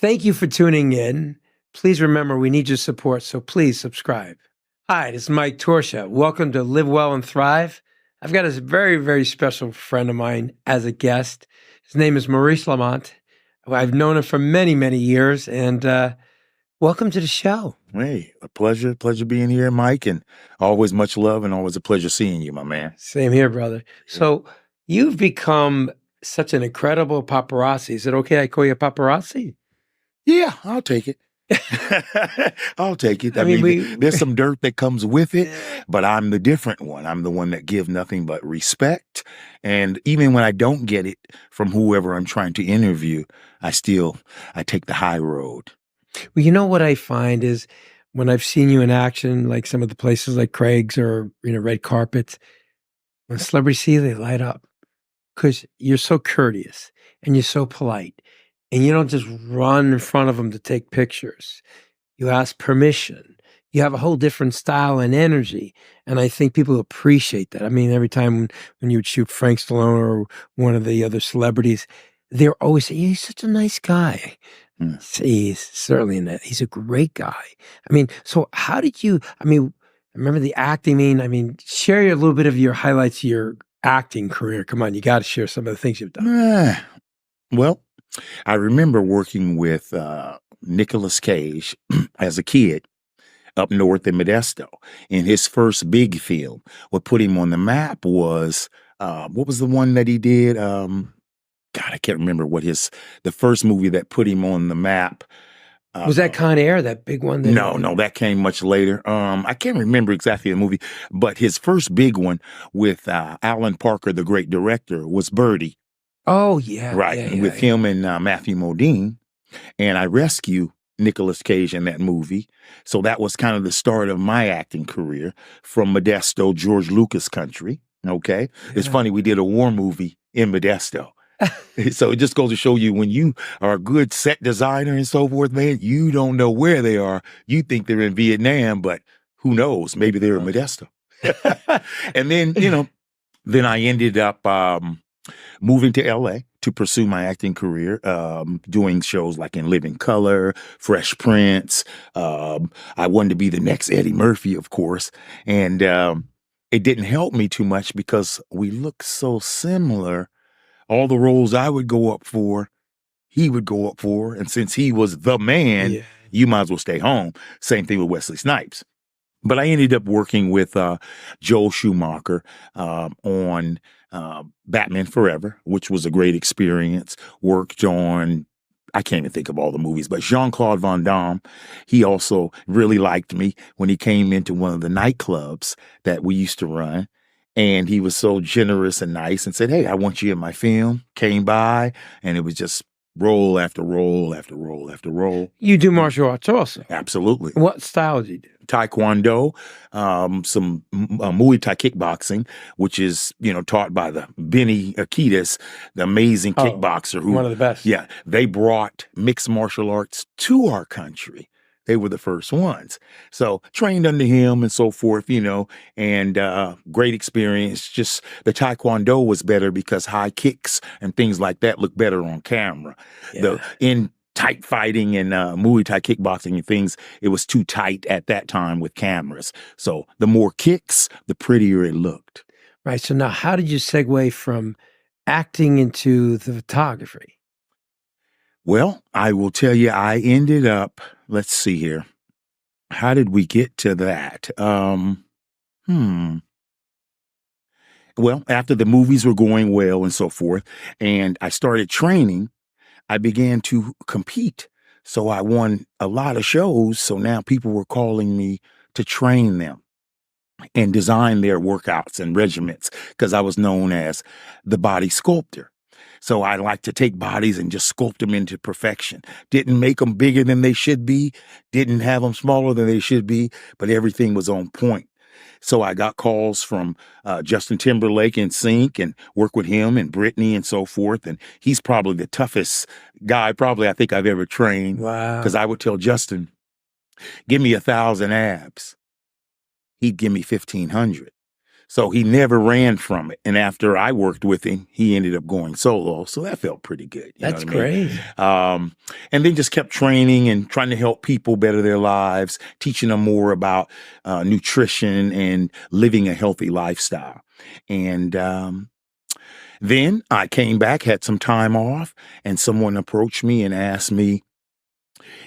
Thank you for tuning in. Please remember we need your support, so please subscribe. Hi, this is Mike Torsha. Welcome to Live Well and Thrive. I've got a very, very special friend of mine as a guest. His name is Maurice Lamont. I've known him for many, many years, and welcome to the show. Hey, a pleasure being here, Mike, and always much love and always a pleasure seeing you, my man. Same here, brother. So you've become such an incredible paparazzi. Is it okay I call you a paparazzi? Yeah, I'll take it. I'll take it. I mean, there's some dirt that comes with it, but I'm the different one. I'm the one that gives nothing but respect. And even when I don't get it from whoever I'm trying to interview, I take the high road. Well, you know what I find is when I've seen you in action, like some of the places like Craig's or, red carpets, when celebrities see you, they light up because you're so courteous and you're so polite. And you don't just run in front of them to take pictures. You ask permission. You have a whole different style and energy. And I think people appreciate that. I mean, every time when you would shoot Frank Stallone or one of the other celebrities, they're always saying, he's such a nice guy. He's certainly he's a great guy. I mean, so how did you, I remember the acting, share a little bit of your highlights of your acting career. Come on, you got to share some of the things you've done. Well, I remember working with Nicolas Cage as a kid up north in Modesto. And his first big film, what put him on the map was, what was the one that he did? God, I can't remember the first movie that put him on the map. Was that Con Air, that big one? No, that came much later. I can't remember exactly the movie, but his first big one with Alan Parker, the great director, was Birdie. Oh, yeah. Right, with him and Matthew Modine. And I rescue Nicolas Cage in that movie. So that was kind of the start of my acting career from Modesto, George Lucas country. Okay. Yeah. It's funny, we did a war movie in Modesto. So it just goes to show you when you are a good set designer and so forth, man, you don't know where they are. You think they're in Vietnam, but who knows? Maybe they're in Modesto. And then, then I ended up moving to LA to pursue my acting career, doing shows like In Living Color, Fresh Prince. I wanted to be the next Eddie Murphy, of course. And it didn't help me too much because we look so similar. All the roles I would go up for, he would go up for. And since he was the man, you might as well stay home. Same thing with Wesley Snipes. But I ended up working with Joel Schumacher on Batman Forever, which was a great experience. Worked on, I can't even think of all the movies, but Jean-Claude Van Damme, he also really liked me when he came into one of the nightclubs that we used to run. And he was so generous and nice and said, hey, I want you in my film. Came by, and it was just roll after roll after roll after roll. You do martial arts also? Absolutely. What style do you do? Taekwondo, some Muay Thai kickboxing, which is, taught by the Benny Akitas, the amazing kickboxer who, one of the best. Yeah, they brought mixed martial arts to our country. They were the first ones. So trained under him and so forth, and great experience. Just the Taekwondo was better because high kicks and things like that look better on camera. Yeah. In tight fighting and Muay Thai kickboxing and things, it was too tight at that time with cameras. So the more kicks, the prettier it looked. Right. So now how did you segue from acting into the photography? Well, I will tell you, I ended up, let's see here. How did we get to that? Well, after the movies were going well and so forth, and I started training, I began to compete. So I won a lot of shows. So now people were calling me to train them and design their workouts and regimens because I was known as the body sculptor. So I like to take bodies and just sculpt them into perfection. Didn't make them bigger than they should be. Didn't have them smaller than they should be, but everything was on point. So I got calls from Justin Timberlake in Sync and work with him and Britney and so forth. And he's probably the toughest guy I think I've ever trained. Wow. Because I would tell Justin, give me 1,000 abs. He'd give me 1,500. So he never ran from it. And after I worked with him, he ended up going solo. So that felt pretty good. You That's know what I mean? crazy. And then just kept training and trying to help people better their lives, teaching them more about nutrition and living a healthy lifestyle. And then I came back, had some time off, and someone approached me and asked me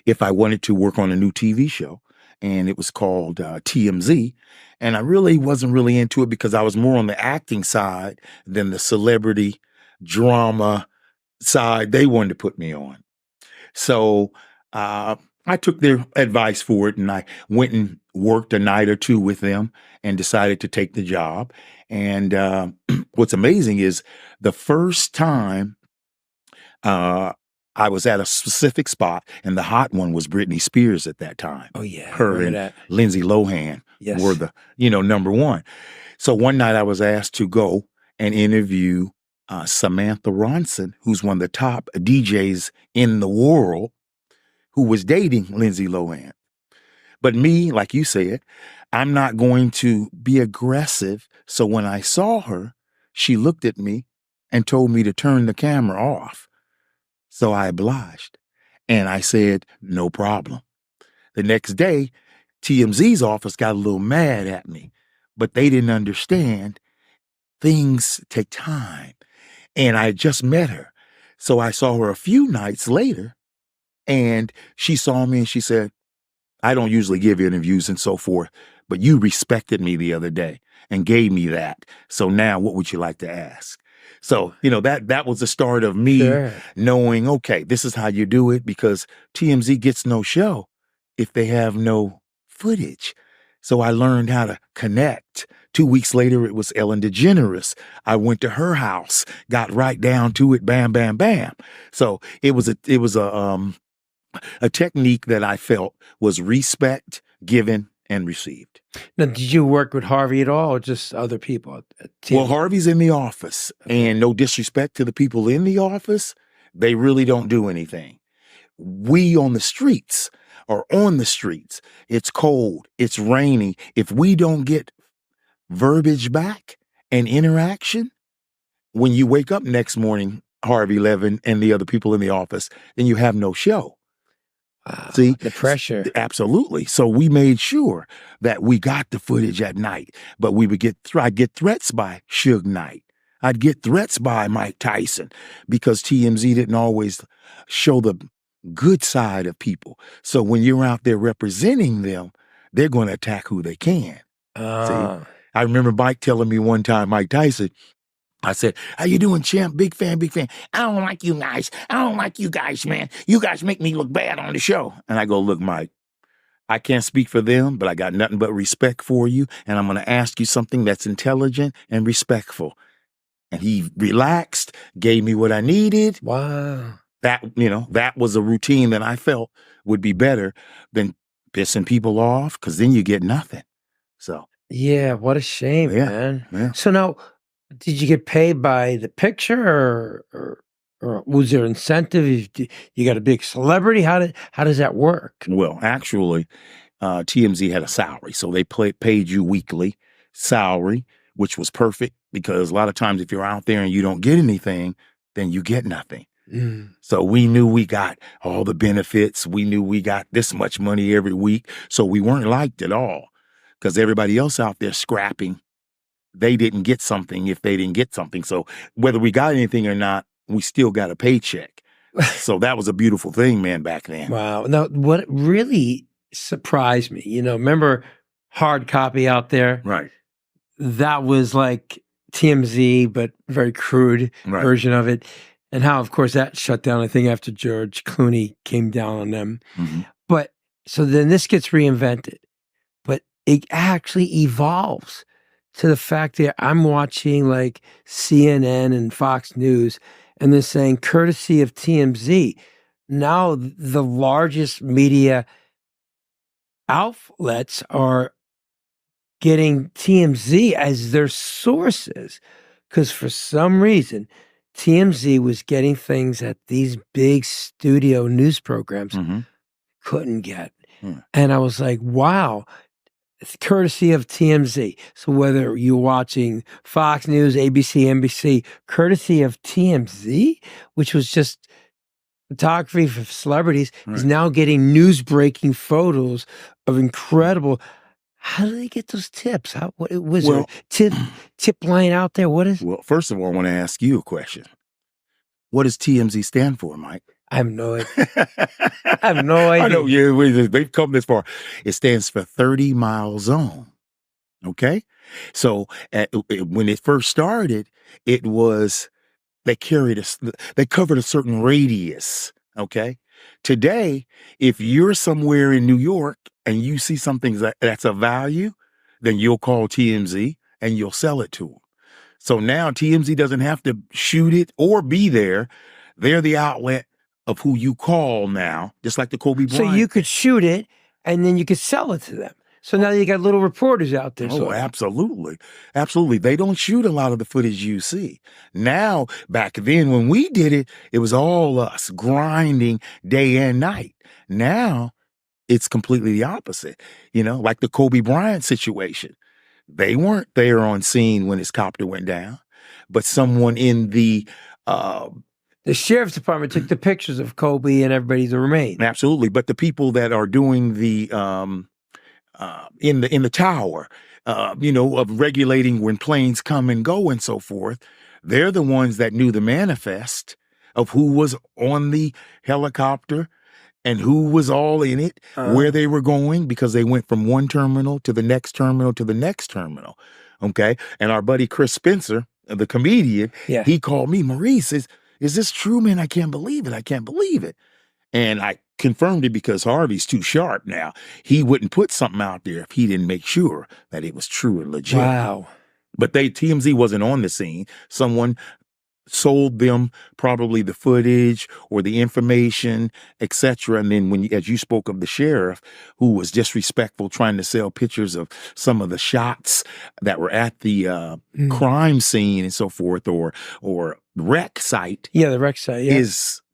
if I wanted to work on a new TV show. And it was called TMZ. And I really wasn't really into it because I was more on the acting side than the celebrity drama side they wanted to put me on. So I took their advice for it, and I went and worked a night or two with them and decided to take the job. And what's amazing is the first time I was at a specific spot, and the hot one was Britney Spears at that time. Oh yeah, Her remember and that. Lindsay Lohan Yes. were the, number one. So one night I was asked to go and interview Samantha Ronson, who's one of the top DJs in the world, who was dating Lindsay Lohan. But me, like you said, I'm not going to be aggressive. So when I saw her, she looked at me and told me to turn the camera off. So I obliged. And I said, no problem. The next day, TMZ's office got a little mad at me, but they didn't understand things take time. And I just met her. So I saw her a few nights later, and she saw me and she said, I don't usually give interviews and so forth, but you respected me the other day and gave me that. So now what would you like to ask? So, that was the start of me knowing, okay, this is how you do it, because TMZ gets no show if they have no footage. So I learned how to connect. 2 weeks later, it was Ellen DeGeneres. I went to her house, got right down to it, bam, bam, bam. So it was a technique that I felt was respect given and received. Now, did you work with Harvey at all, or just other people? Well, Harvey's in the office, and no disrespect to the people in the office, they really don't do anything. We on the streets are on the streets. It's cold. It's rainy. If we don't get verbiage back and interaction, when you wake up next morning, Harvey Levin and the other people in the office, then you have no show. Wow, See, the pressure. Absolutely. So we made sure that we got the footage at night, but we would I'd get threats by Suge Knight. I'd get threats by Mike Tyson, because TMZ didn't always show the good side of people. So when you're out there representing them, they're going to attack who they can. See, I remember Mike telling me one time, Mike Tyson, I said, how you doing, champ? Big fan, big fan. I don't like you guys. I don't like you guys, man. You guys make me look bad on the show. And I go, look, Mike, I can't speak for them, but I got nothing but respect for you. And I'm going to ask you something that's intelligent and respectful. And he relaxed, gave me what I needed. Wow. That was a routine that I felt would be better than pissing people off, because then you get nothing. So. Yeah, what a shame, man. Yeah. So now, did you get paid by the picture, or was there incentive? You got a big celebrity? How does that work? Well, actually, TMZ had a salary, so they paid you weekly salary, which was perfect, because a lot of times if you're out there and you don't get anything, then you get nothing. So we knew we got all the benefits. We knew we got this much money every week. So we weren't liked at all, because everybody else out there scrapping, they didn't get something if they didn't get something. So whether we got anything or not, we still got a paycheck. So that was a beautiful thing, man, back then. Wow. Now, what really surprised me, remember Hard Copy out there? Right. That was like TMZ, but very crude version of it. And how, of course, that shut down, I think, after George Clooney came down on them. Mm-hmm. But so then this gets reinvented, but it actually evolves to the fact that I'm watching like CNN and Fox News, and they're saying, courtesy of TMZ, now the largest media outlets are getting TMZ as their sources, because for some reason, TMZ was getting things that these big studio news programs couldn't get. And I was like, wow. It's courtesy of TMZ. So whether you're watching Fox News, ABC, NBC, courtesy of TMZ, which was just photography for celebrities, is now getting news-breaking photos of incredible. How do they get those tips? What was there a tip line out there? What is? Well, first of all, I want to ask you a question. What does TMZ stand for, Mike? I have no idea. I have no idea. I know, yeah, they've come this far. It stands for 30 Mile Zone. Okay? So when it first started, it was, they covered a certain radius. Okay? Today, if you're somewhere in New York and you see something that's of value, then you'll call TMZ and you'll sell it to them. So now TMZ doesn't have to shoot it or be there. They're the outlet of who you call now, just like the Kobe Bryant. So you could shoot it and then you could sell it to them. So now you got little reporters out there. Oh, absolutely. Absolutely. They don't shoot a lot of the footage you see. Now, back then when we did it, it was all us grinding day and night. Now it's completely the opposite. Like the Kobe Bryant situation. They weren't there on scene when his copter went down, but someone in the sheriff's department took the pictures of Kobe and everybody's remains. Absolutely, but the people that are doing the in the tower, of regulating when planes come and go and so forth, they're the ones that knew the manifest of who was on the helicopter and who was all in it, where they were going, because they went from one terminal to the next terminal to the next terminal. Okay. And our buddy Chris Spencer, the comedian, he called me, Maurice, is this true, man? I can't believe it. I can't believe it. And I confirmed it because Harvey's too sharp now. He wouldn't put something out there if he didn't make sure that it was true and legit. Wow. But TMZ wasn't on the scene. Someone sold them probably the footage or the information, etc. And then as you spoke of the sheriff who was disrespectful, trying to sell pictures of some of the shots that were at the crime scene and so forth, or wreck site. Yeah, the wreck site. Yeah.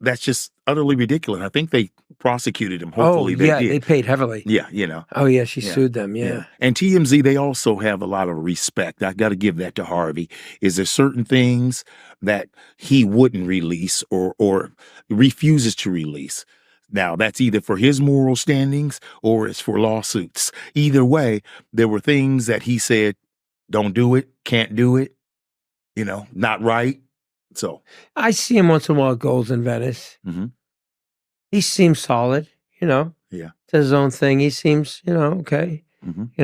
That's just utterly ridiculous. I think they prosecuted him. Hopefully they did. They paid heavily. Yeah, Oh yeah, she sued them. Yeah. And TMZ, they also have a lot of respect. I got to give that to Harvey. Is there certain things that he wouldn't release or refuses to release? Now, that's either for his moral standings or it's for lawsuits. Either way, there were things that he said, don't do it, can't do it, not right. So I see him once in a while at Goals in Venice. Mm-hmm. He seems solid, Yeah. Does his own thing. He seems, okay. Mm-hmm.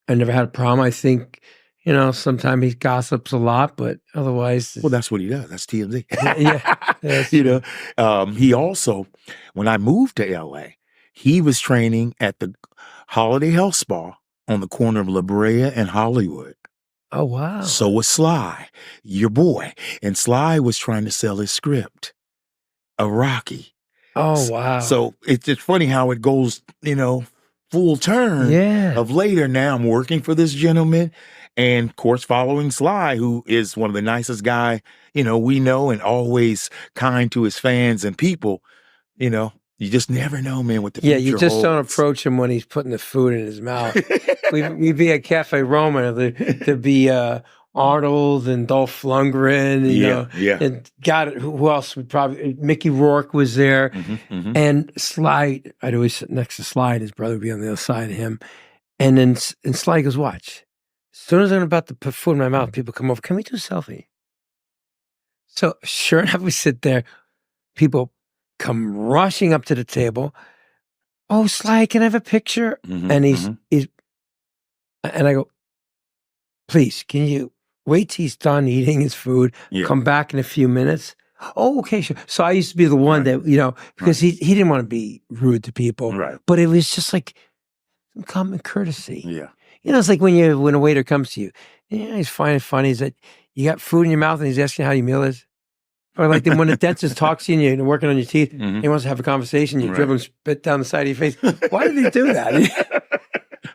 I never had a problem. I think, sometimes he gossips a lot, but otherwise. Well, that's what he does. That's TMZ. Yeah. He also, when I moved to LA, he was training at the Holiday Health Spa on the corner of La Brea and Hollywood. Oh, wow. So was Sly, your boy. And Sly was trying to sell his script, a Rocky. Oh, wow. So it's just funny how it goes, full turn of later. Now I'm working for this gentleman and, of course, following Sly, who is one of the nicest guy, we know, and always kind to his fans and people. You just never know, man, what the future you just holds. don't approach him when he's putting the food in his mouth. We'd be at Cafe Roma. There'd be Arnold and Dolph Lundgren, and who else would probably, Mickey Rourke was there. Mm-hmm. And Sly, I'd always sit next to Sly, and his brother would be on the other side of him. And Sly goes, watch. As soon as I'm about to put food in my mouth, people come over, can we do a selfie? So sure enough, we sit there, people come rushing up to the table. Oh, Sly, can I have a picture? Mm-hmm. And he's, and I go, please, can you wait till he's done eating his food, come back in a few minutes? Oh, okay, sure. So I used to be the one that, because he didn't want to be rude to people, but it was just like some common courtesy. Yeah. It's like when a waiter comes to you, he's finding it funny is that you got food in your mouth and he's asking how your meal is. Or like when the dentist talks to you and you're working on your teeth, he wants to have a conversation, you dribble and spit down the side of your face. Why did he do that?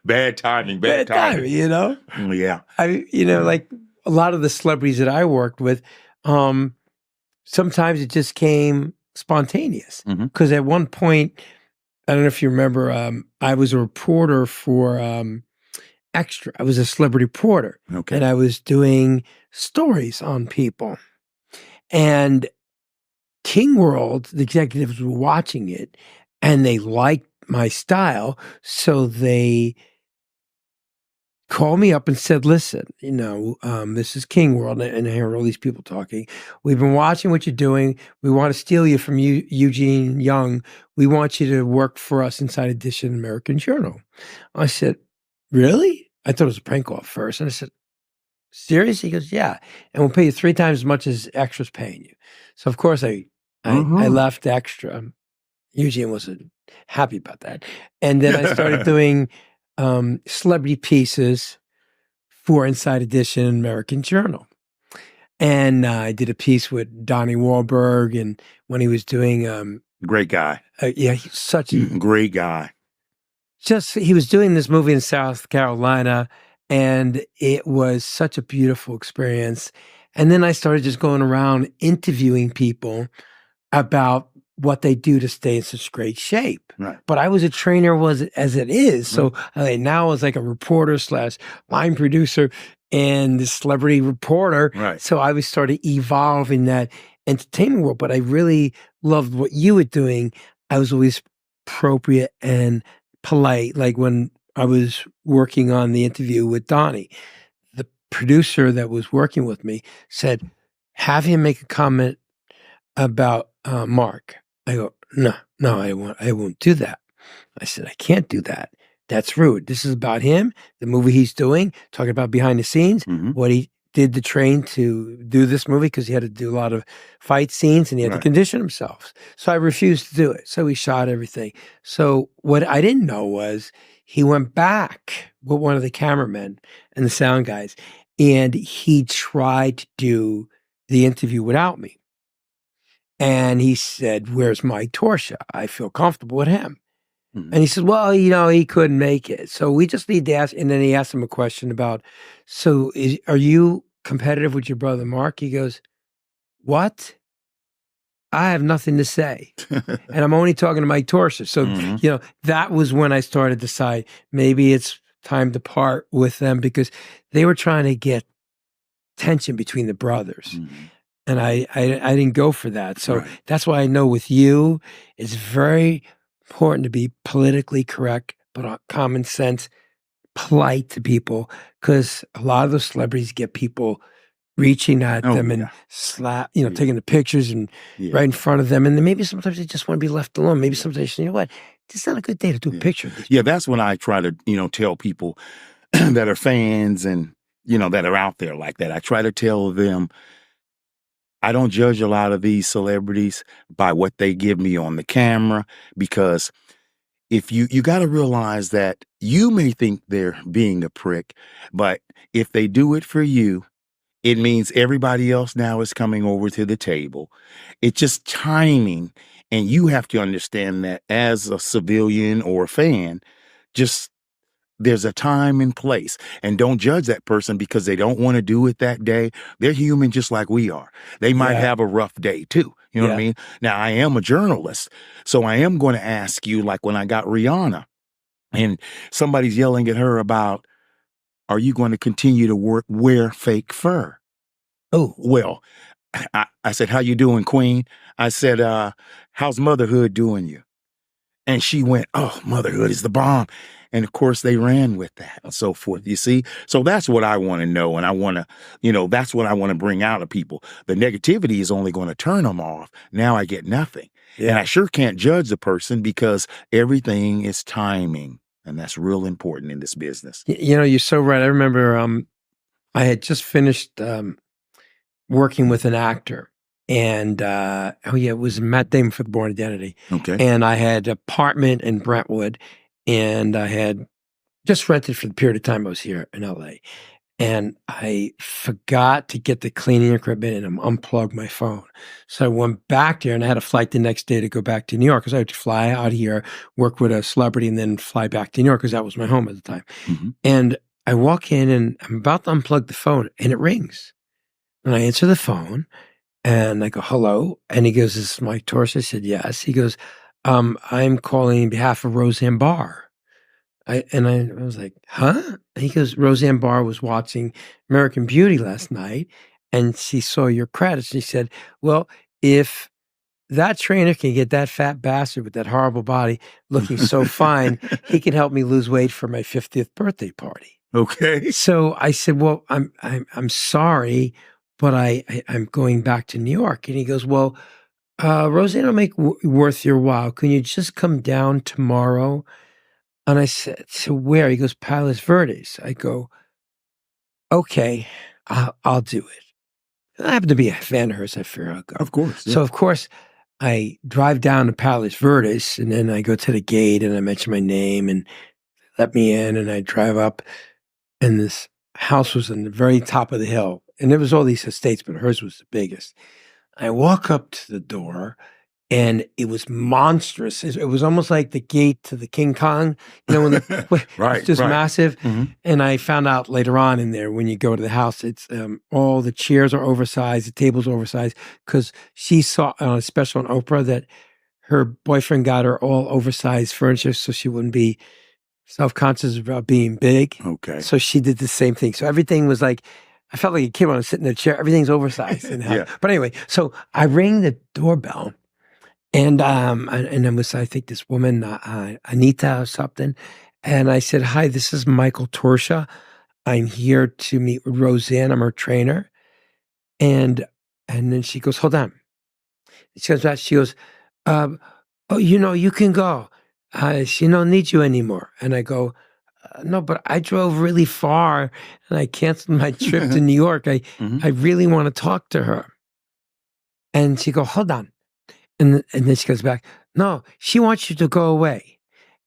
Bad timing, bad timing. Yeah. Like a lot of the celebrities that I worked with, sometimes it just came spontaneous. Because at one point, I don't know if you remember, I was a reporter for Extra. I was a celebrity reporter, Okay. and I was doing stories on people. And King World, the executives were watching it, and they liked my style, so they called me up and said, "Listen, this is King World, and I hear all these people talking. We've been watching what you're doing. We want to steal you from Eugene Young. We want you to work for us inside Edition American Journal." I said, "Really?" I thought it was a prank call at first, and I said, "Serious?" He goes, "Yeah, and we'll pay you 3 times as much as Extra's paying you." So of course I left Extra. Eugene wasn't happy about that, and then I started doing celebrity pieces for Inside Edition American Journal. And I did a piece with Donnie Wahlberg, and when he was doing, Great guy. yeah, he's such a, Great guy. he was doing this movie in South Carolina, and it was such a beautiful experience. And then I started just going around interviewing people about what they do to stay in such great shape. Right. But I was a trainer as it is. So now I was like a reporter / line producer and the celebrity reporter. Right. So I was started evolving that entertainment world. But I really loved what you were doing. I was always appropriate and polite. Like when I was working on the interview with Donnie, the producer that was working with me said, have him make a comment about Mark. I go, no, I won't do that. I said, I can't do that. That's rude. This is about him, the movie he's doing, talking about behind the scenes, what he did to train to do this movie because he had to do a lot of fight scenes and he had to condition himself. So I refused to do it. So we shot everything. So what I didn't know was he went back with one of the cameramen and the sound guys, and he tried to do the interview without me. And he said, where's Mike Torsha? I feel comfortable with him. And he said, well, he couldn't make it. So we just need to ask. And then he asked him a question about, so are you competitive with your brother Mark? He goes, what? I have nothing to say. And I'm only talking to Mike Torsha. So, that was when I started to decide maybe it's time to part with them because they were trying to get tension between the brothers. And I didn't go for that. So that's why I know with you, it's very important to be politically correct, but common sense, polite to people, because a lot of those celebrities get people reaching at them and taking the pictures and right in front of them. And then maybe sometimes they just want to be left alone. Maybe sometimes, you know what, this is not a good day to do a picture. Yeah, that's when I try to, tell people that are fans and, that are out there like that. I try to tell them, I don't judge a lot of these celebrities by what they give me on the camera, because if you got to realize that you may think they're being a prick, but if they do it for you, it means everybody else now is coming over to the table. It's just timing. And you have to understand that as a civilian or a fan, just there's a time and place, and don't judge that person because they don't want to do it that day. They're human just like we are. They might have a rough day too. You know what I mean? Now, I am a journalist, so I am going to ask you, like when I got Rihanna and somebody's yelling at her about, are you going to continue to wear fake fur? Oh, well, I said, how you doing, Queen? I said, how's motherhood doing you? And she went, oh, motherhood is the bomb. And of course, they ran with that and so forth. You see? So that's what I want to know. And I want to, that's what I want to bring out of people. The negativity is only going to turn them off. Now I get nothing. Yeah. And I sure can't judge the person because everything is timing. And that's real important in this business. You're so right. I remember I had just finished working with an actor. And, it was Matt Damon for The Bourne Identity. Okay. And I had an apartment in Brentwood, and I had just rented for the period of time I was here in LA. And I forgot to get the cleaning equipment and unplug my phone. So I went back there, and I had a flight the next day to go back to New York because I had to fly out here, work with a celebrity, and then fly back to New York because that was my home at the time. And I walk in, and I'm about to unplug the phone, and it rings. And I answer the phone. And I go, hello. And he goes, is this Mike Torsha? I said, yes. He goes, I'm calling on behalf of Roseanne Barr. I was like, huh? And he goes, Roseanne Barr was watching American Beauty last night and she saw your credits. She said, well, if that trainer can get that fat bastard with that horrible body looking so fine, he can help me lose weight for my 50th birthday party. Okay. So I said, well, I'm sorry, but I'm going back to New York. And he goes, well, Roseanne will make worth your while. Can you just come down tomorrow? And I said, to where? He goes, Palos Verdes. I go, okay, I'll do it. I happen to be a fan of hers. I figure I'll go. Of course. Yeah. So, of course, I drive down to Palos Verdes, and then I go to the gate, and I mention my name, and let me in, and I drive up, and this house was on the very top of the hill. And there was all these estates, but hers was the biggest. I walk up to the door, and it was monstrous. It was almost like the gate to the King Kong, when Right, it's just right. massive. Mhm. And I found out later on in there when you go to the house, it's all the chairs are oversized, the tables are oversized, because she saw on a special on Oprah that her boyfriend got her all oversized furniture so she wouldn't be self-conscious about being big. Okay. So she did the same thing. So everything was like, I felt like a kid when I was sitting in a chair. Everything's oversized in the house. Yeah. But anyway, so I ring the doorbell. And it was, I think, this woman, Anita or something. And I said, hi, this is Michael Torsha. I'm here to meet with Roseanne. I'm her trainer. And then she goes, hold on. She goes back, she goes, oh, you can go. She don't need you anymore. And I go, no, but I drove really far and I canceled my trip to New York. I really want to talk to her. And she go, hold on. And then she goes back, no, she wants you to go away.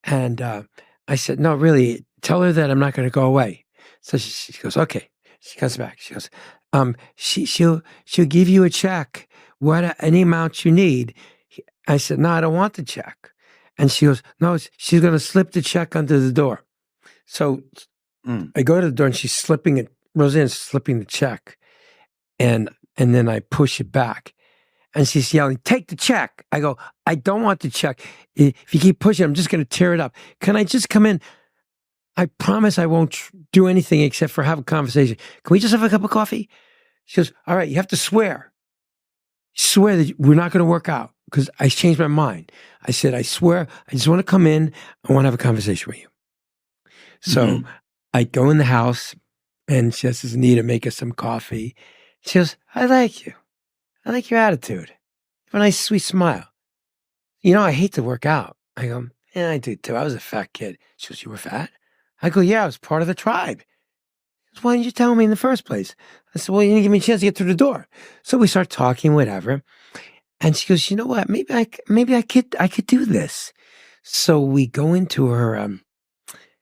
And I said, no, really, tell her that I'm not going to go away. So she goes, okay. She comes back. She goes, she'll give you a check, any amount you need. I said, no, I don't want the check. And she goes, no, she's going to slip the check under the door. So I go to the door and she's slipping it. Roseanne's slipping the check. And then I push it back. And she's yelling, take the check. I go, I don't want the check. If you keep pushing, I'm just going to tear it up. Can I just come in? I promise I won't do anything except for have a conversation. Can we just have a cup of coffee? She goes, all right, you have to swear. Swear that we're not going to work out because I changed my mind. I said, I swear, I just want to come in. I want to have a conversation with you. So I go in the house and she says, Anita, make us some coffee. She goes, I like you. I like your attitude. You have a nice, sweet smile. I hate to work out. I go, yeah, I do too. I was a fat kid. She goes, you were fat? I go, yeah, I was part of the tribe. She goes, why didn't you tell me in the first place? I said, well, you didn't give me a chance to get through the door. So we start talking, whatever. And she goes, you know what? Maybe I could do this. So we go into her,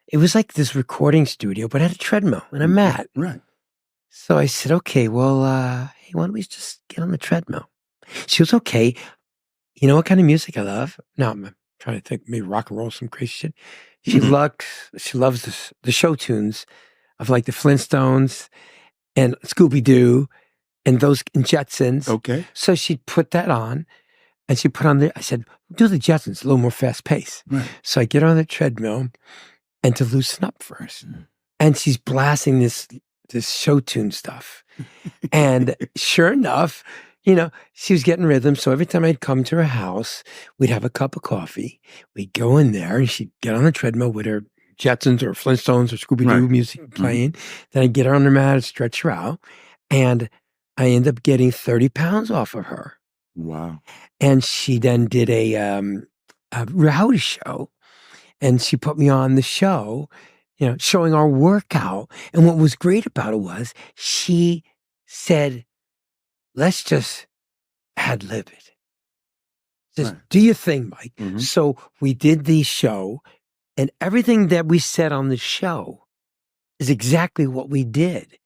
it was like this recording studio, but had a treadmill and a mat. Right. So I said, okay, well, hey, why don't we just get on the treadmill? She goes, okay. You know what kind of music I love? No, I'm trying to think, maybe rock and roll, some crazy shit. She loves the show tunes of like the Flintstones and Scooby-Doo and those and Jetsons. Okay. So she'd put that on and she put on I said, do the Jetsons, a little more fast pace. Right. So I get on the treadmill and to loosen up first. And she's blasting this show tune stuff. And sure enough, she was getting rhythm. So every time I'd come to her house, we'd have a cup of coffee. We'd go in there and she'd get on the treadmill with her Jetsons or Flintstones or Scooby-Doo music playing. Then I'd get her on the mat and stretch her out. And I end up getting 30 pounds off of her. Wow. And she then did a reality show. And she put me on the show, showing our workout. And what was great about it was she said, let's just ad-lib it. Just do your thing, Mike. So we did the show, and everything that we said on the show is exactly what we did.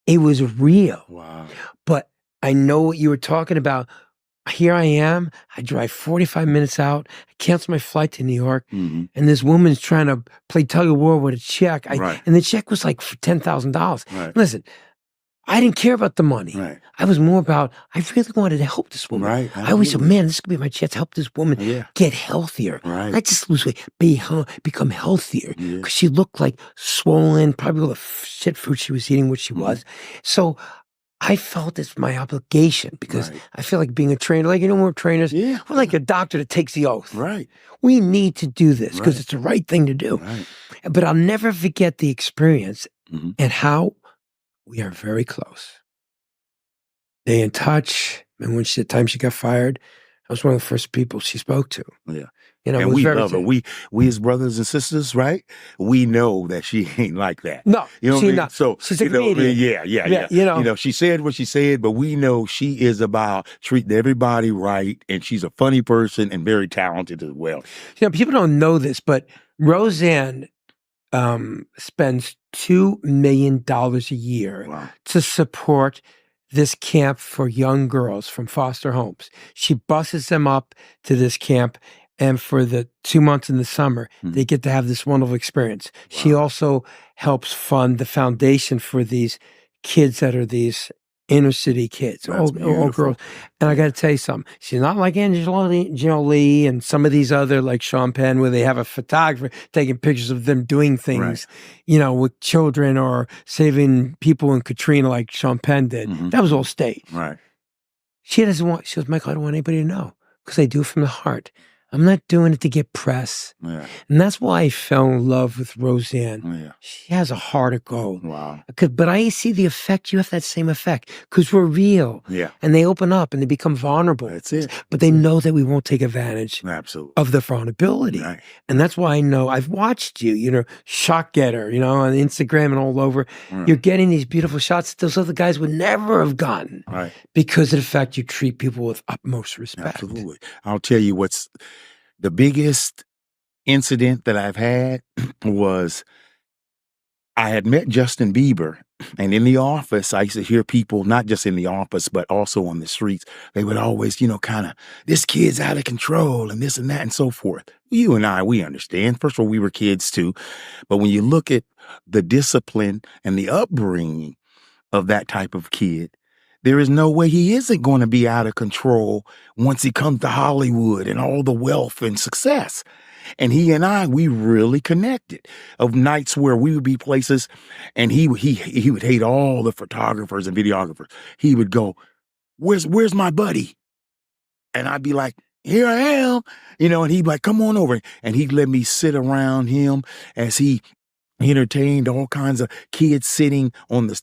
It was real. Wow. But I know what you were talking about. Here I am. I drive 45 minutes out. I cancel my flight to New York. And this woman's trying to play tug of war with a check. And the check was like $10,000. Right. Listen, I didn't care about the money. Right. I was more about, I really wanted to help this woman. Right. I always said, Absolutely. man, this could be my chance to help this woman Yeah. get healthier. Right. Not just lose weight, become healthier. Yeah. Because she looked like swollen, probably all the shit food she was eating, what she Mhm. was. So I felt it's my obligation because Right. I feel like being a trainer, like, we're trainers. Yeah. We're like a doctor that takes the oath. Right. We need to do this because Right. it's the right thing to do. Right. But I'll never forget the experience Mhm. and how we are very close. Stay in touch. And when the time she got fired, I was one of the first people she spoke to. Yeah. You know, it And was we very love her. We as brothers and sisters, right? We know that she ain't like that. No, You know what I she's mean? not. So She's a you know, comedian. yeah. You know, She said what she said, but we know she is about treating everybody right, and she's a funny person and very talented as well. people don't know this, but Roseanne spends $2 million a year Wow. to support this camp for young girls from foster homes. She buses them up to this camp, and for the 2 months in the summer, they get to have this wonderful experience. Wow. She also helps fund the foundation for these kids that are these inner city kids, That's all beautiful. girls. And I got to tell you something. She's not like Angelina Jolie and some of these other, like Sean Penn, where they have a photographer taking pictures of them doing things, with children or saving people in Katrina, like Sean Penn did. Mhm. That was all staged. Right. She goes, Michael, I don't want anybody to know because I do it from the heart. I'm not doing it to get press. Yeah. And that's why I fell in love with Roseanne. Yeah. She has a heart of gold. Wow. But I see the effect. You have that same effect because we're real. Yeah. And they open up and they become vulnerable. That's it. But they know that we won't take advantage Absolutely. of the vulnerability. Right. And that's why I know I've watched you, shot getter, on Instagram and all over. You're getting these beautiful shots those other guys would never have gotten. Right. Because of the fact you treat people with utmost respect. Absolutely. I'll tell you what's the biggest incident that I've had was I had met Justin Bieber, and in the office, I used to hear people, not just in the office, but also on the streets, they would always, kind of, this kid's out of control and this and that and so forth. You and I, we understand. First of all, we were kids too. But when you look at the discipline and the upbringing of that type of kid, there is no way he isn't going to be out of control once he comes to Hollywood and all the wealth and success. And he and I, we really connected of nights where we would be places and he would hate all the photographers and videographers. He would go, where's my buddy? And I'd be like, here I am, and he'd be like, come on over. And he'd let me sit around him as he entertained all kinds of kids sitting on the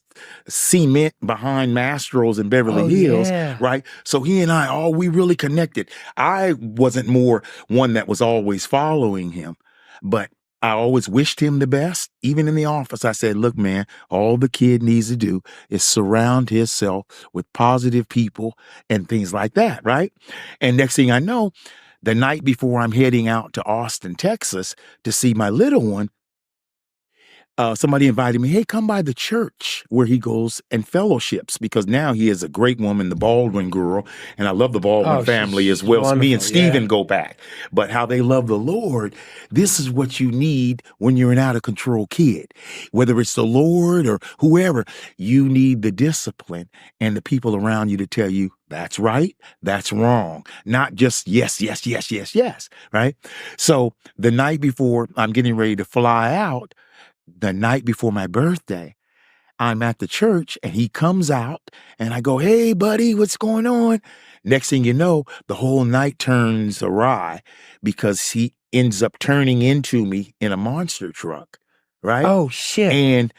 cement behind Mastro's in Beverly Hills, right? So he and I, we really connected. I wasn't more one that was always following him, but I always wished him the best. Even in the office, I said, look, man, all the kid needs to do is surround himself with positive people and things like that, right? And next thing I know, the night before I'm heading out to Austin, Texas to see my little one, somebody invited me, hey, come by the church where he goes and fellowships, because now he is a great woman, the Baldwin girl, and I love the Baldwin family as well. So me and Stephen go back. But how they love the Lord, this is what you need when you're an out-of-control kid. Whether it's the Lord or whoever, you need the discipline and the people around you to tell you, that's right, that's wrong. Not just yes, yes, yes, yes, yes, right? So the night before I'm getting ready to fly out, the night before my birthday, I'm at the church and he comes out and I go, hey, buddy, what's going on? Next thing you know, the whole night turns awry because he ends up turning into me in a monster truck, right? Oh, shit. And,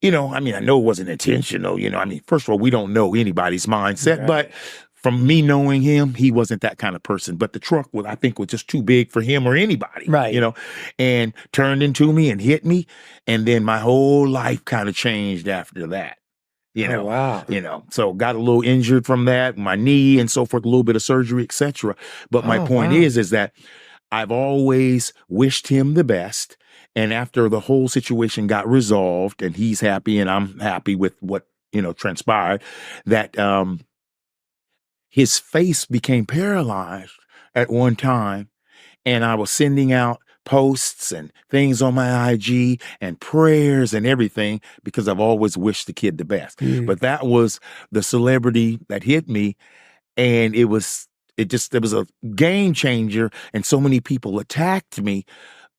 I know it wasn't intentional, first of all, we don't know anybody's mindset, but from me knowing him, he wasn't that kind of person. But the truck, I think, was just too big for him or anybody, right? And turned into me and hit me. And then my whole life kind of changed after that. Oh, wow. So got a little injured from that, my knee and so forth, a little bit of surgery, etc. But my point is that I've always wished him the best. And after the whole situation got resolved and he's happy and I'm happy with what, transpired, that, his face became paralyzed at one time, and I was sending out posts and things on my IG and prayers and everything because I've always wished the kid the best. Mm. But that was the celebrity that hit me, and it was a game changer, and so many people attacked me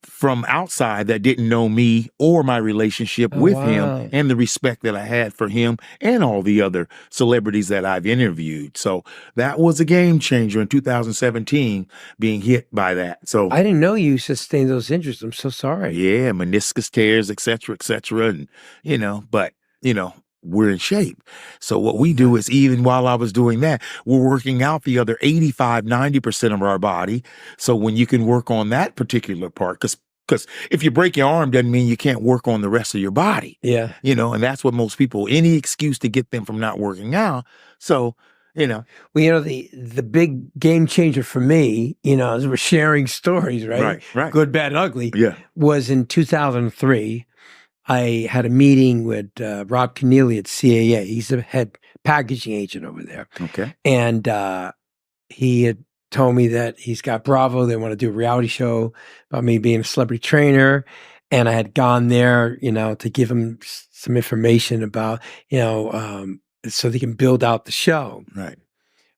from outside that didn't know me or my relationship Oh, with him wow. and the respect that I had for him and all the other celebrities that I've interviewed. So that was a game changer in 2017, being hit by that. So I didn't know you sustained those injuries. I'm so sorry. yeah, meniscus tears, et cetera, and but we're in shape. So what we do is, even while I was doing that, we're working out the other 85-90% of our body. So when you can work on that particular part, because if you break your arm doesn't mean you can't work on the rest of your body. Yeah. And that's what most people, any excuse to get them from not working out. So, Well, the big game changer for me, as we're sharing stories, right? Right. Good, bad, and ugly, Yeah. was in 2003. I had a meeting with Rob Keneally at CAA. He's the head packaging agent over there. Okay. And he had told me that he's got Bravo. They want to do a reality show about me being a celebrity trainer. And I had gone there, to give him some information about, so they can build out the show. Right.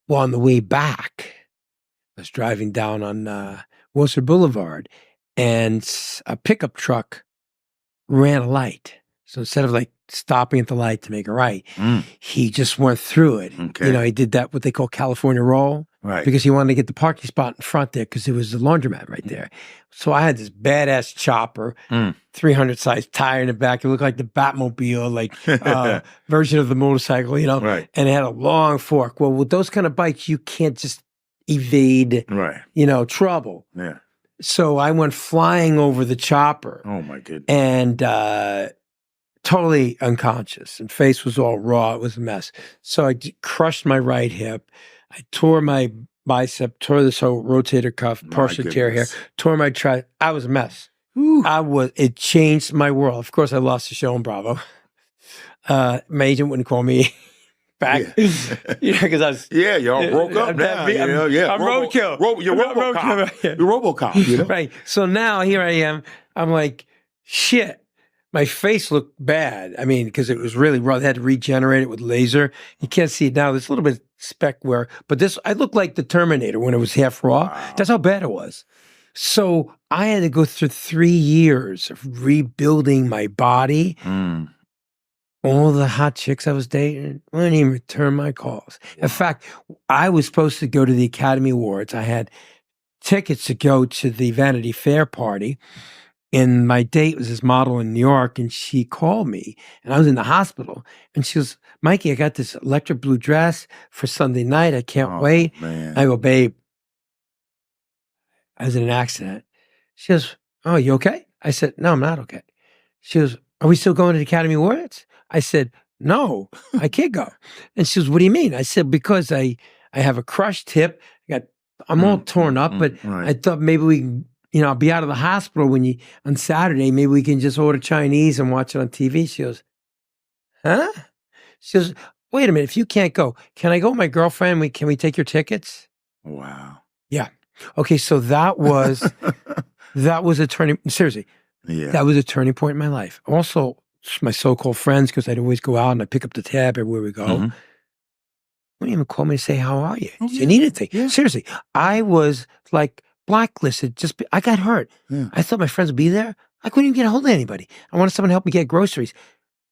Well, on the way back, I was driving down on Worcester Boulevard, and a pickup truck ran a light. So instead of stopping at the light to make a right, he just went through it. Okay. He did that, what they call California roll, Right. because he wanted to get the parking spot in front there because there was a laundromat right there. So I had this badass chopper, 300 size tire in the back. It looked like the Batmobile, version of the motorcycle, Right. and it had a long fork. Well, with those kind of bikes, you can't just evade, Right. trouble. Yeah. So I went flying over the chopper. Oh my goodness. And totally unconscious, and face was all raw. It was a mess. So I crushed my right hip. I tore my bicep, tore this whole rotator cuff, partial tear here, tore my I was a mess. It changed my world. Of course, I lost the show on Bravo. My agent wouldn't call me back. Because I was. Yeah, y'all broke up now. I'm roadkill. You're RoboCop. You're RoboCop. Right. So now here I am. I'm like, shit. My face looked bad. I mean, because it was really raw. They had to regenerate it with laser. You can't see it now. There's a little bit of speck wear. But I looked like the Terminator when it was half raw. Wow. That's how bad it was. So I had to go through 3 years of rebuilding my body. All the hot chicks I was dating wouldn't even return my calls. In fact, I was supposed to go to the Academy Awards. I had tickets to go to the Vanity Fair party. And my date was this model in New York, and she called me, and I was in the hospital. And she goes, Mikey, I got this electric blue dress for Sunday night. I can't wait. Man. I go, babe, I was in an accident. She goes, oh, you okay? I said, no, I'm not okay. She goes, are we still going to the Academy Awards? I said, no, I can't go. And she goes, what do you mean? I said, because I have a crushed hip. I'm all torn up, but I thought maybe we can, I'll be out of the hospital on Saturday. Maybe we can just order Chinese and watch it on TV. She goes, huh? She goes, wait a minute. If you can't go, can I go with my girlfriend? Can we take your tickets? Wow. Yeah. Okay. So that was a turning, seriously. Yeah. That was a turning point in my life. Also, my so-called friends, because I'd always go out and I pick up the tab everywhere we go. Wouldn't even call me to say, how are you? Do you need anything? Yeah. Seriously. I was blacklisted. I got hurt. Yeah. I thought my friends would be there. I couldn't even get a hold of anybody. I wanted someone to help me get groceries.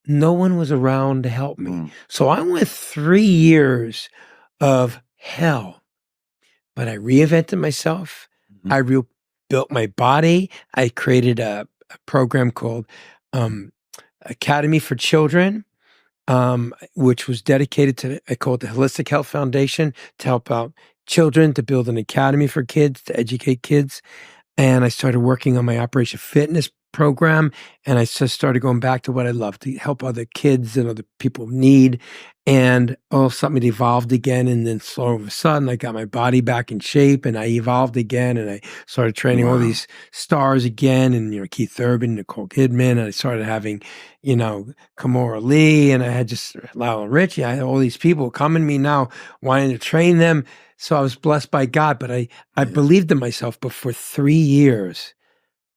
No one was around to help me. So I went 3 years of hell, but I reinvented myself. I rebuilt my body. I created a program called Academy for Children, which was dedicated to, I call it the Holistic Health Foundation, to help out children, to build an academy for kids, to educate kids. And I started working on my Operation Fitness program, and I just started going back to what I love, to help other kids and other people in need. And something evolved again, and then all of a sudden I got my body back in shape, and I evolved again, and I started training all these stars again, and Keith Urban, Nicole Kidman, and I started having Kamora Lee, and I had just Lionel Richie. I had all these people coming to me now wanting to train them. So I was blessed by God, but I believed in myself. But for 3 years,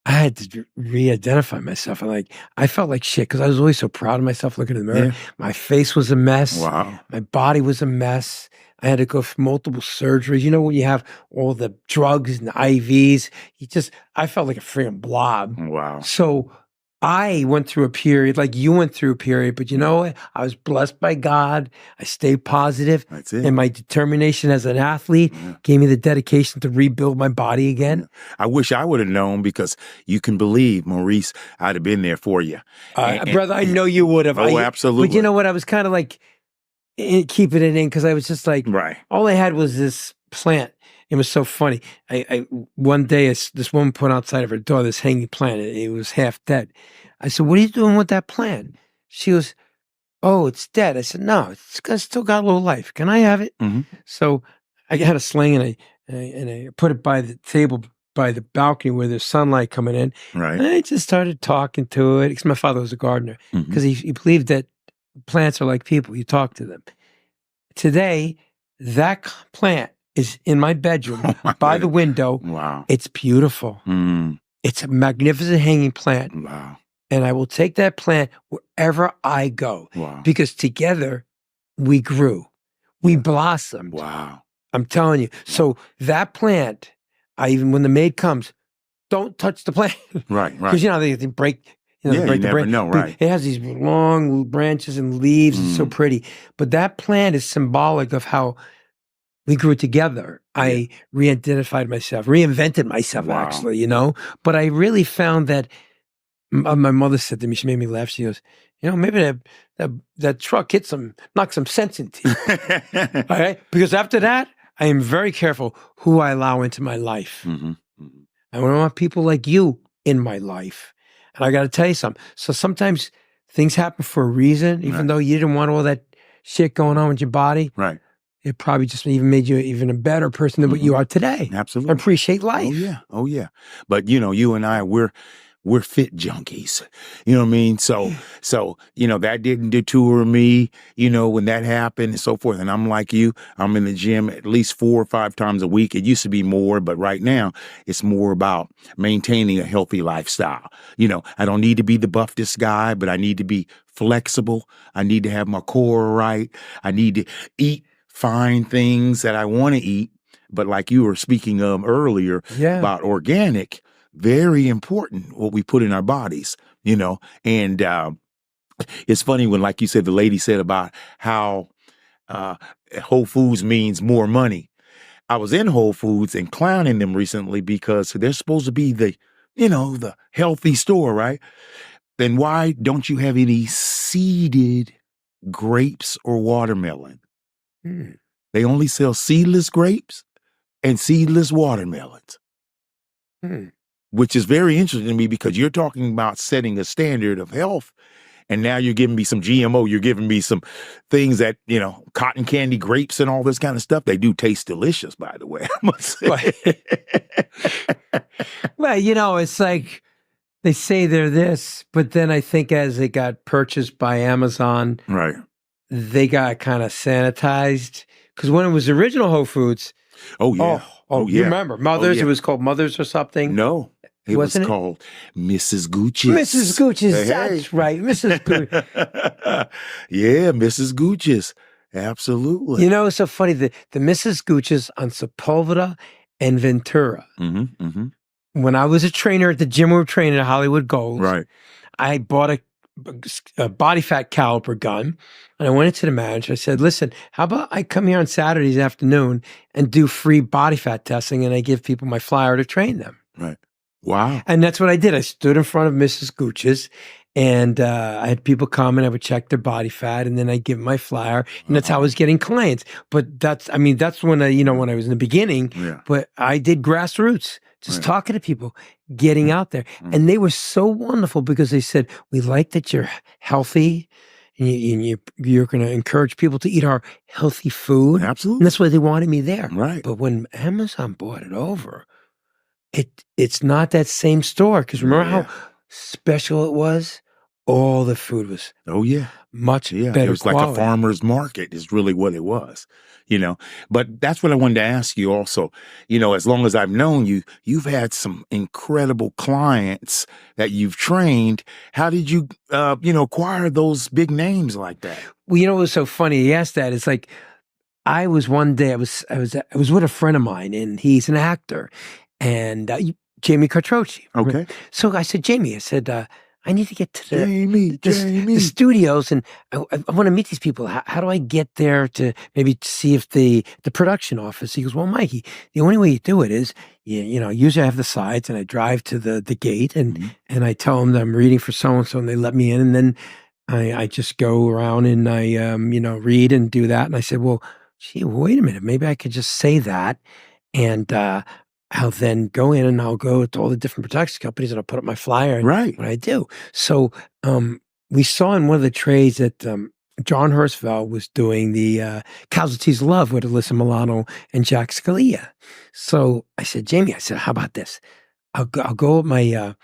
I had to re-identify myself. And like, I felt like shit because I was always so proud of myself looking in the mirror. Yeah. My face was a mess. Wow. My body was a mess. I had to go for multiple surgeries. You know, when you have all the drugs and the IVs, I felt like a freaking blob. Wow. So I went through a period like you went through a period, but you know what? I was blessed by God. I stayed positive. That's it. And my determination as an athlete gave me the dedication to rebuild my body again. Yeah. I wish I would have known, because you can believe, Maurice, I'd have been there for you. Brother, I know you would have. Oh, absolutely. But you know what? I was kind of like keeping it in because I was just like, Right. all I had was this plant. It was so funny. One day this woman put outside of her door this hanging plant. It was half dead. I said, "What are you doing with that plant?" She goes, "Oh, it's dead." I said, "No, still got a little life. Can I have it?" Mm-hmm. So I had a sling and I put it by the table by the balcony where there's sunlight coming in. Right. And I just started talking to it because my father was a gardener because he believed that plants are like people. You talk to them. Today, that plant is in my bedroom by the window. Wow. It's beautiful. It's a magnificent hanging plant. Wow. And I will take that plant wherever I go. Wow. Because together we grew. We blossomed. Wow. I'm telling you. So that plant, even when the maid comes, don't touch the plant. Right. Because you know they break. You break the never branch. know, right? It has these long branches and leaves. It's so pretty. But that plant is symbolic of how we grew together. I re-identified myself, reinvented myself, actually, you know. But I really found that my mother said to me, she made me laugh. She goes, "You know, maybe that truck knocked some sense into you." All right? Because after that, I am very careful who I allow into my life. I don't want people like you in my life. And I got to tell you something. So sometimes things happen for a reason, even though you didn't want all that shit going on with your body. Right. It probably just even made you even a better person than what you are today. Absolutely. I appreciate life. Oh yeah. Oh yeah. But you know, you and I, we're fit junkies. You know what I mean? So, you know, that didn't detour me, you know, when that happened and so forth. And I'm like you, I'm in the gym at least 4 or 5 times a week. It used to be more, but right now it's more about maintaining a healthy lifestyle. You know, I don't need to be the buffest guy, but I need to be flexible. I need to have my core right. I need to eat fine things that I want to eat. But like you were speaking of earlier about organic, very important what we put in our bodies, you know. And it's funny when, like you said, the lady said about how Whole Foods means more money. I was in Whole Foods and clowning them recently because they're supposed to be the healthy store, right? Then why don't you have any seeded grapes or watermelon? They only sell seedless grapes and seedless watermelons. Which is very interesting to me because you're talking about setting a standard of health, and now you're giving me some GMO. You're giving me some things that, you know, cotton candy grapes and all this kind of stuff. They do taste delicious, by the way, I must say. Well, you know, it's like they say they're this, but then I think as they got purchased by Amazon, right, they got kind of sanitized. Because when it was original Whole Foods, you remember Mother's? It was called Mother's or something. No. It Wasn't was called Mrs. Gooch's. Mrs. Gooch's, that's right. Mrs. Gooch. Yeah, Mrs. Gooch's. Absolutely. You know, it's so funny. The Mrs. Gooch's on Sepulveda and Ventura. When I was a trainer at the gym we were training at Hollywood Gold, I bought a body fat caliper gun, and I went into the manager. I said, "Listen, how about I come here on Saturdays afternoon and do free body fat testing, and I give people my flyer to train them." Right. Wow. And that's what I did. I stood in front of Mrs. Gooch's, and I had people come and I would check their body fat, and then I'd give them my flyer, and that's how I was getting clients. But that's when when I was in the beginning. But I did grassroots, just talking to people, getting out there, and they were so wonderful because they said, "We like that you're healthy, and you're going to encourage people to eat our healthy food." Absolutely, and that's why they wanted me there. Right. But when Amazon bought it over, it's not that same store, because remember how special it was? all the food was Oh, yeah. much Yeah, better it was like a quality. farmer's market is really what it was, you know. But that's what I wanted to ask you also. As long as I've known you, you've had some incredible clients that you've trained. How did you, acquire those big names like that? Well, it was so funny. He asked that. It's like I was one day. I was with a friend of mine, and he's an actor, and Jamie Cartrochi. Okay. So I said, Jamie, I said, I need to get to Jamie. the studios, and I want to meet these people. How do I get there to maybe see if the production office? He goes, well, Mikey, the only way you do it is, usually I have the sides, and I drive to the gate, and I tell them that I'm reading for so-and-so, and they let me in, and then I just go around and I, read and do that. And I said, well, gee, wait a minute, maybe I could just say that, and I'll then go in and I'll go to all the different production companies and I'll put up my flyer and Right. what I do. So we saw in one of the trades that John Hirschfeld was doing the Casualties of Love with Alyssa Milano and Jack Scalia. So I said, Jamie, how about this? I'll go with my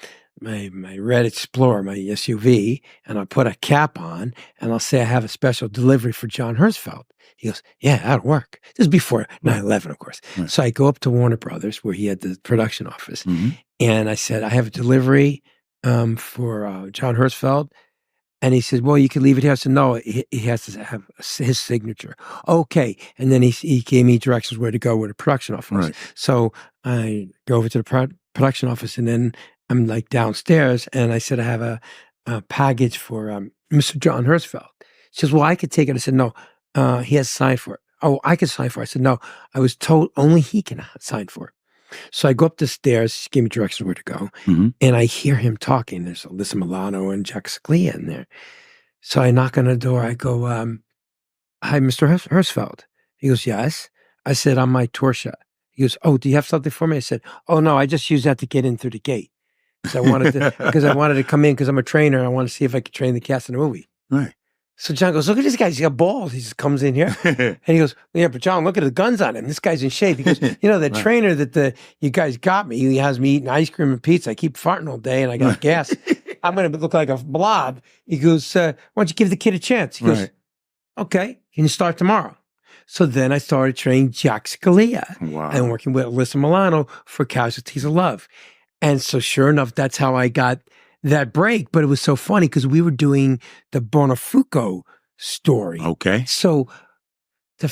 red Explorer, my SUV, and I'll put a cap on and I'll say I have a special delivery for John Hirschfeld. He goes, yeah, that'll work. This is before 9/11, of course. Right. So I go up to Warner Brothers where he had the production office. And I said, I have a delivery for John Hirschfeld. And he said, well, you can leave it here. I said, no, he has to have his signature. Okay. And then he gave me directions where to go with the production office. Right. So I go over to the production office, and then I'm like downstairs, and I said, I have a package for Mr. John Hirschfeld. She says, well, I could take it. I said, no, he has signed for it. Oh, I can sign for it. I said, no, I was told only he can sign for it. So I go up the stairs. She gave me directions where to go. And I hear him talking. There's Alyssa Milano and Jack Scalia in there. So I knock on the door. I go, hi, Mr. Hirschfeld. He goes, yes. I said, I'm my tour shot. He goes, oh, do you have something for me? I said, oh, no, I just use that to get in through the gate. Because I wanted to come in because I'm a trainer and I want to see if I could train the cast in the movie. Right. So John goes, look at this guy. He's got balls. He just comes in here. And he goes, yeah, but John, look at the guns on him. This guy's in shape. He goes, the right. trainer that you guys got me, he has me eating ice cream and pizza. I keep farting all day and I got gas. I'm going to look like a blob. He goes, why don't you give the kid a chance? He goes, okay, you can start tomorrow. So then I started training Jack Scalia and working with Alyssa Milano for Casualties of Love. And so sure enough, that's how I got that break. But it was so funny because we were doing the Buonafuoco story. Okay. So to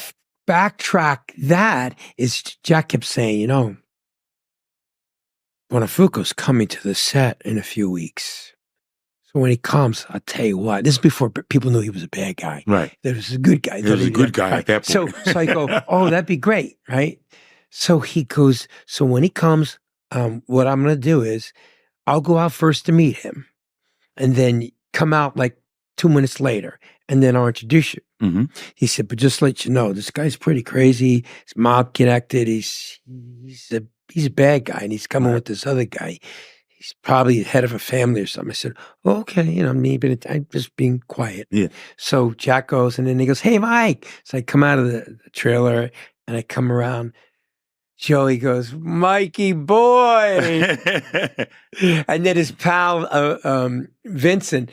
backtrack that is Jack kept saying, Buonafuoco's coming to the set in a few weeks. So when he comes, I'll tell you what, this is before people knew he was a bad guy. Right. There was a good guy. There was a good guy at that point. So I go, oh, that'd be great, right? So he goes, so when he comes, what I'm going to do is I'll go out first to meet him and then come out like 2 minutes later and then I'll introduce you. He said, but just to let you know, this guy's pretty crazy. He's mob connected. He's a bad guy and he's coming with this other guy. He's probably the head of a family or something. I said, oh, okay, me, but I'm just being quiet. Yeah. So Jack goes and then he goes, hey, Mike. So I come out of the trailer and I come around. Joey goes, Mikey boy. And then his pal, Vincent,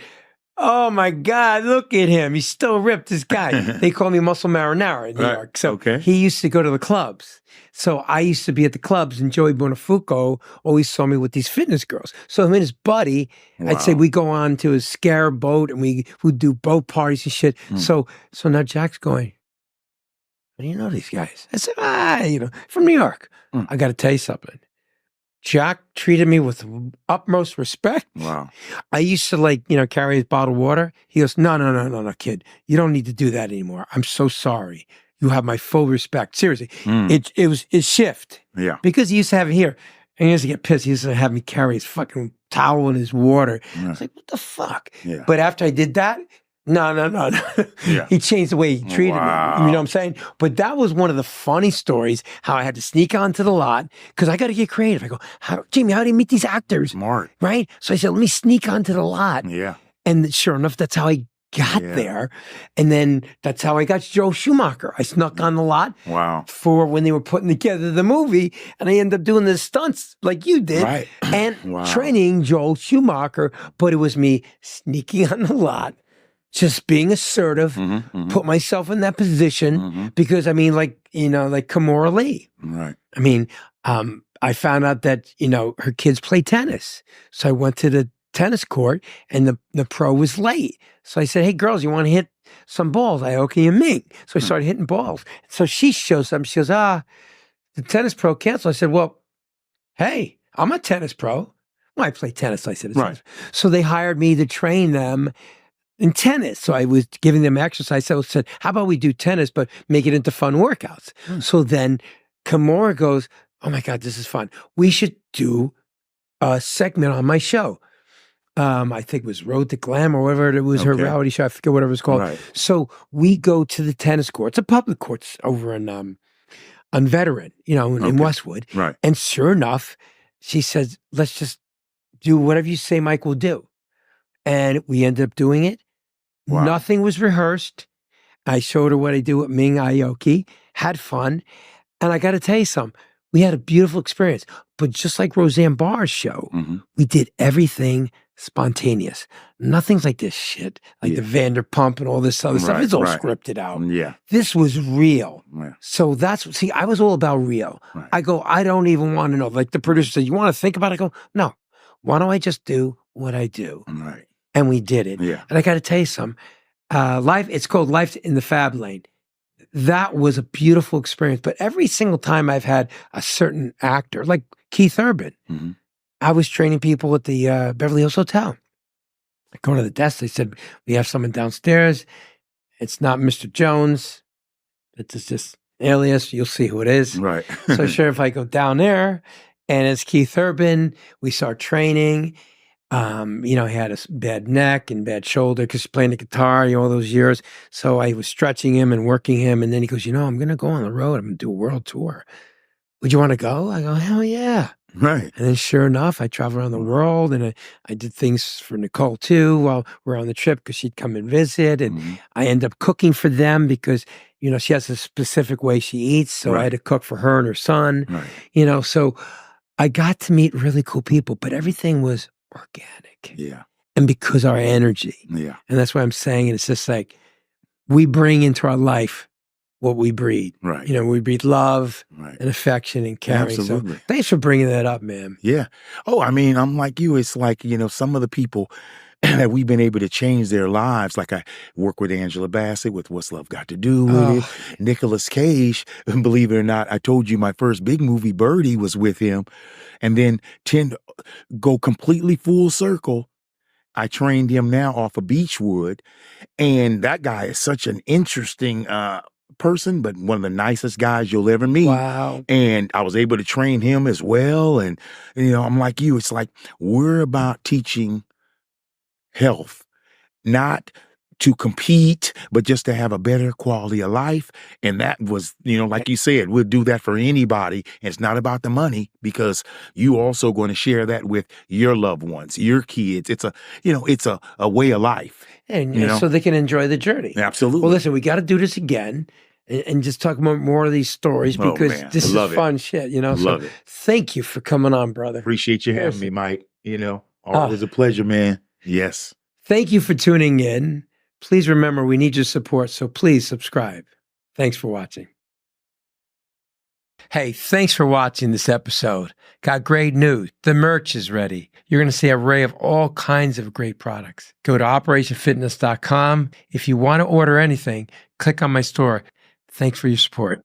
oh my God, look at him. He's still ripped, this guy. They call me Muscle Marinara in New York. So he used to go to the clubs. So I used to be at the clubs and Joey Buonafuoco always saw me with these fitness girls. So him and his buddy, I'd say we go on to a scarab boat and we would do boat parties and shit. So now Jack's going, how do you know these guys? I said, from New York. I got to tell you something. Jack treated me with utmost respect. Wow. I used to carry his bottled water. He goes, no, kid. You don't need to do that anymore. I'm so sorry. You have my full respect. Seriously. It was his shift. Yeah. Because he used to have it here. And he used to get pissed. He used to have me carry his fucking towel and his water. I was like, what the fuck? Yeah. But after I did that, no. Yeah. He changed the way he treated me. You know what I'm saying? But that was one of the funny stories, how I had to sneak onto the lot because I got to get creative. I go, Jamie, how do you meet these actors? Smart. Right? So I said, let me sneak onto the lot. Yeah. And sure enough, that's how I got there. And then that's how I got Joel Schumacher. I snuck on the lot for when they were putting together the movie, and I ended up doing the stunts like you did and training Joel Schumacher. But it was me sneaking on the lot, just being assertive, put myself in that position because, I mean, like, you know, like Kimora Lee. Right. I mean, I found out that, you know, her kids play tennis. So I went to the tennis court and the pro was late. So I said, hey, girls, you want to hit some balls? Aoki and Ming. So I started hitting balls. So she shows up. She goes, the tennis pro canceled. I said, well, hey, I'm a tennis pro. Well, I play tennis. I said, so they hired me to train them in tennis. So I was giving them exercise. So I said, how about we do tennis, but make it into fun workouts? So then Kimora goes, oh my God, this is fun. We should do a segment on my show. I think it was Road to Glam or whatever it was, her reality show. I forget whatever it was called. So we go to the tennis courts, a public courts over on Veteran, you know, in Westwood. And sure enough, she says, let's just do whatever you say Mike will do. And we ended up doing it. Nothing was rehearsed. I showed her what I do with Ming Aoki, had fun. And I got to tell you something, we had a beautiful experience. But just like Roseanne Barr's show, we did everything spontaneous. Nothing's like this shit, like the Vanderpump and all this other stuff. It's all scripted out. This was real. So see, I was all about real. I go, I don't even want to know. Like the producer said, you want to think about it? I go, no. Why don't I just do what I do? And we did it. And I got to tell you something. It's called Life in the Fab Lane. That was a beautiful experience. But every single time I've had a certain actor, like Keith Urban, I was training people at the Beverly Hills Hotel. I go to the desk. They said, we have someone downstairs. It's not Mr. Jones. It's just alias. You'll see who it is. So sure, if I go down there and it's Keith Urban, we start training. You know, he had a bad neck and bad shoulder because he's playing the guitar, you know, all those years. So I was stretching him and working him. And then he goes, you know, I'm going to go on the road. I'm going to do a world tour. Would you want to go? I go, hell yeah. And then sure enough, I traveled around the world and I did things for Nicole too while we're on the trip because she'd come and visit. And I end up cooking for them because, you know, she has a specific way she eats. So I had to cook for her and her son, you know, so I got to meet really cool people, but everything was organic. And because our energy. And that's why I'm saying it. It's just like we bring into our life what we breed. You know, we breed love and affection and caring. So thanks for bringing that up, man. Oh, I mean, I'm like you. It's like, you know, some of the people that we've been able to change their lives. Like I work with Angela Bassett with What's Love Got to Do with It. Nicolas Cage, believe it or not, I told you my first big movie, Birdie, was with him. And then go completely full circle. I trained him now off of Beechwood. And that guy is such an interesting person, but one of the nicest guys you'll ever meet. And I was able to train him as well. And, you know, I'm like you. It's like we're about teaching health, not to compete, but just to have a better quality of life. And that was, you know, like you said, we'll do that for anybody. And it's not about the money because you also going to share that with your loved ones, your kids. It's a, you know, it's a way of life. And you know? So they can enjoy the journey. Absolutely. Well, listen, we got to do this again and just talk about more of these stories because this is fun shit, you know? So thank you for coming on, brother. Appreciate you having me, Mike. You know, always a pleasure, man. Yes. Thank you for tuning in. Please remember, we need your support, so please subscribe. Thanks for watching. Hey, thanks for watching this episode. Got great news. The merch is ready. You're going to see an array of all kinds of great products. Go to operationfitness.com. If you want to order anything, click on my store. Thanks for your support.